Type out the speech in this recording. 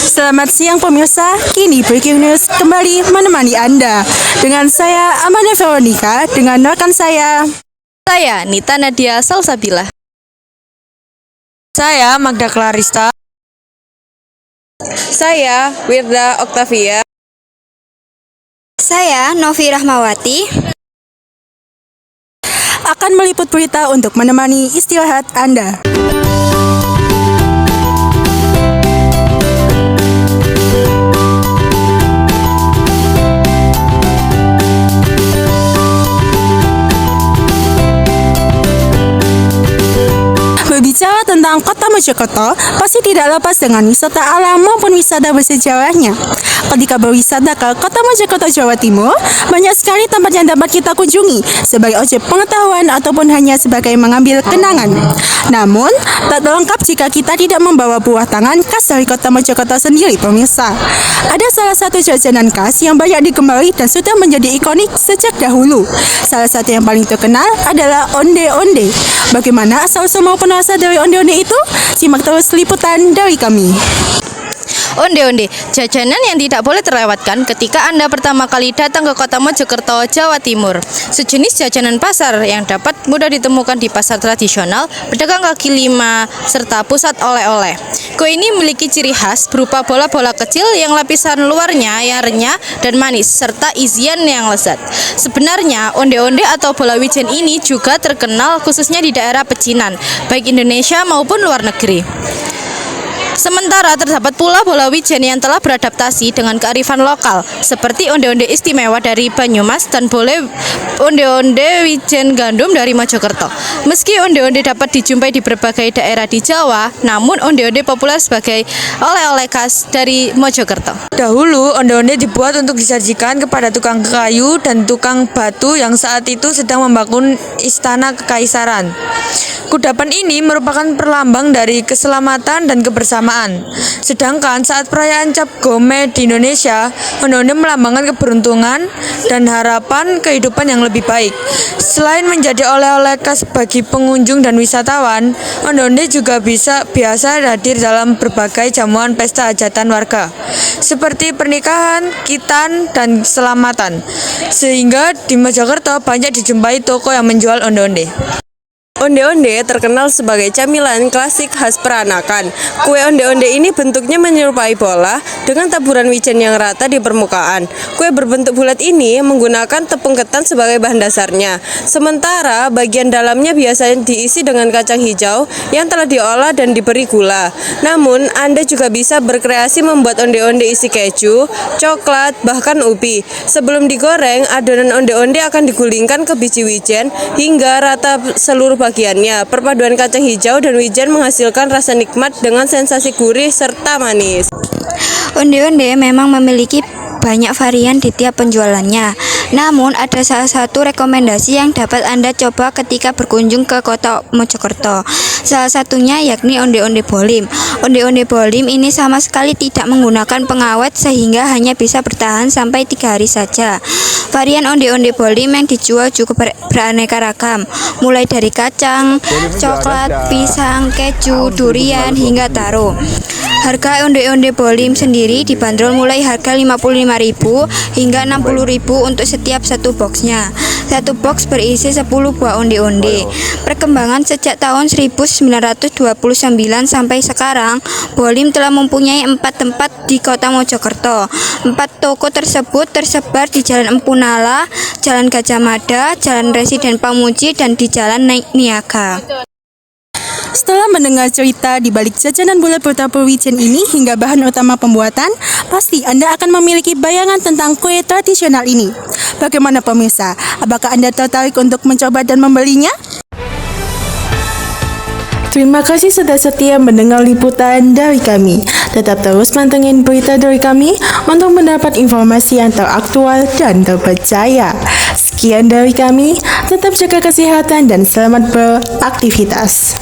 Selamat siang pemirsa, kini Breaking News kembali menemani Anda. Dengan saya Amanda Veronica, dengan rekan saya Nita Nadia Salsabila. Saya Magda Clarista. Saya Wirda Oktavia. Saya Novi Rahmawati. akan meliput berita untuk menemani istirahat Anda. Berbicara tentang kota Mojokerto, pasti tidak lepas dengan wisata alam maupun wisata bersejarahnya. Ketika berwisata ke kota Mojokerto, Jawa Timur, banyak sekali tempat yang dapat kita kunjungi sebagai objek pengetahuan ataupun hanya sebagai mengambil kenangan. Namun, tak lengkap jika kita tidak membawa buah tangan khas dari kota Mojokerto sendiri, pemirsa. Ada salah satu jajanan khas yang banyak digemari dan sudah menjadi ikonik sejak dahulu. Salah satu yang paling terkenal adalah onde-onde. Bagaimana asal-usul maupun rasa dari onde-onde itu? Simak terus liputan dari kami. Onde-onde, jajanan yang tidak boleh terlewatkan ketika Anda pertama kali datang ke kota Mojokerto, Jawa Timur. Sejenis jajanan pasar yang dapat mudah ditemukan di pasar tradisional, pedagang kaki lima, serta pusat oleh-oleh. Kue ini memiliki ciri khas berupa bola-bola kecil yang lapisan luarnya yang renyah dan manis, serta isian yang lezat. Sebenarnya, onde-onde atau bola wijen ini juga terkenal khususnya di daerah pecinan, baik Indonesia maupun luar negeri. Sementara terdapat pula bola wijen yang telah beradaptasi dengan kearifan lokal, seperti onde-onde istimewa dari Banyumas dan onde-onde wijen gandum dari Mojokerto. Meski onde-onde dapat dijumpai di berbagai daerah di Jawa, namun onde-onde populer sebagai oleh-oleh khas dari Mojokerto. Dahulu, onde-onde dibuat untuk disajikan kepada tukang kayu dan tukang batu yang saat itu sedang membangun istana kekaisaran. Kudapan ini merupakan perlambang dari keselamatan dan kebersamaan. Sedangkan saat perayaan Cap Gome di Indonesia, onde-onde melambangkan keberuntungan dan harapan kehidupan yang lebih baik. Selain menjadi oleh-oleh khas bagi pengunjung dan wisatawan, onde-onde juga biasa hadir dalam berbagai jamuan pesta hajatan warga, seperti pernikahan, khitan, dan selamatan. Sehingga di Mojokerto banyak dijumpai toko yang menjual onde-onde. Onde-onde terkenal sebagai camilan klasik khas peranakan. Kue onde-onde ini bentuknya menyerupai bola dengan taburan wijen yang rata di permukaan. Kue berbentuk bulat ini menggunakan tepung ketan sebagai bahan dasarnya. Sementara bagian dalamnya biasanya diisi dengan kacang hijau yang telah diolah dan diberi gula. Namun, Anda juga bisa berkreasi membuat onde-onde isi keju, coklat, bahkan ubi. Sebelum digoreng, adonan onde-onde akan digulingkan ke biji wijen hingga rata seluruh bagiannya. Perpaduan kacang hijau dan wijen menghasilkan rasa nikmat dengan sensasi gurih serta manis. Onde-onde memang memiliki banyak varian di tiap penjualannya. Namun ada salah satu rekomendasi yang dapat Anda coba ketika berkunjung ke kota Mojokerto. Salah satunya yakni onde-onde bolim. Onde-onde bolim ini sama sekali tidak menggunakan pengawet sehingga hanya bisa bertahan sampai 3 hari saja. Varian onde-onde bolim yang dijual cukup beraneka ragam, mulai dari kacang, coklat, pisang, keju, durian, hingga taro. Harga onde-onde bolim sendiri dibanderol mulai harga Rp55.000 hingga Rp60.000 untuk setiap satu boxnya. Satu box berisi 10 buah onde-onde. Perkembangan sejak tahun 1929 sampai sekarang, bolim telah mempunyai 4 tempat di kota Mojokerto. 4 toko tersebut tersebar di Jalan Empu Nala, Jalan Gajah Mada, Jalan Residen Pamuji, dan di Jalan Niaga. Setelah mendengar cerita di balik jajanan bulat bertabur wijen ini hingga bahan utama pembuatan, pasti Anda akan memiliki bayangan tentang kue tradisional ini. Bagaimana pemirsa? Apakah Anda tertarik untuk mencoba dan membelinya? Terima kasih sudah setia mendengar liputan dari kami. Tetap terus pantengin berita dari kami untuk mendapat informasi yang teraktual dan terpercaya. Sekian dari kami, tetap jaga kesehatan dan selamat beraktivitas.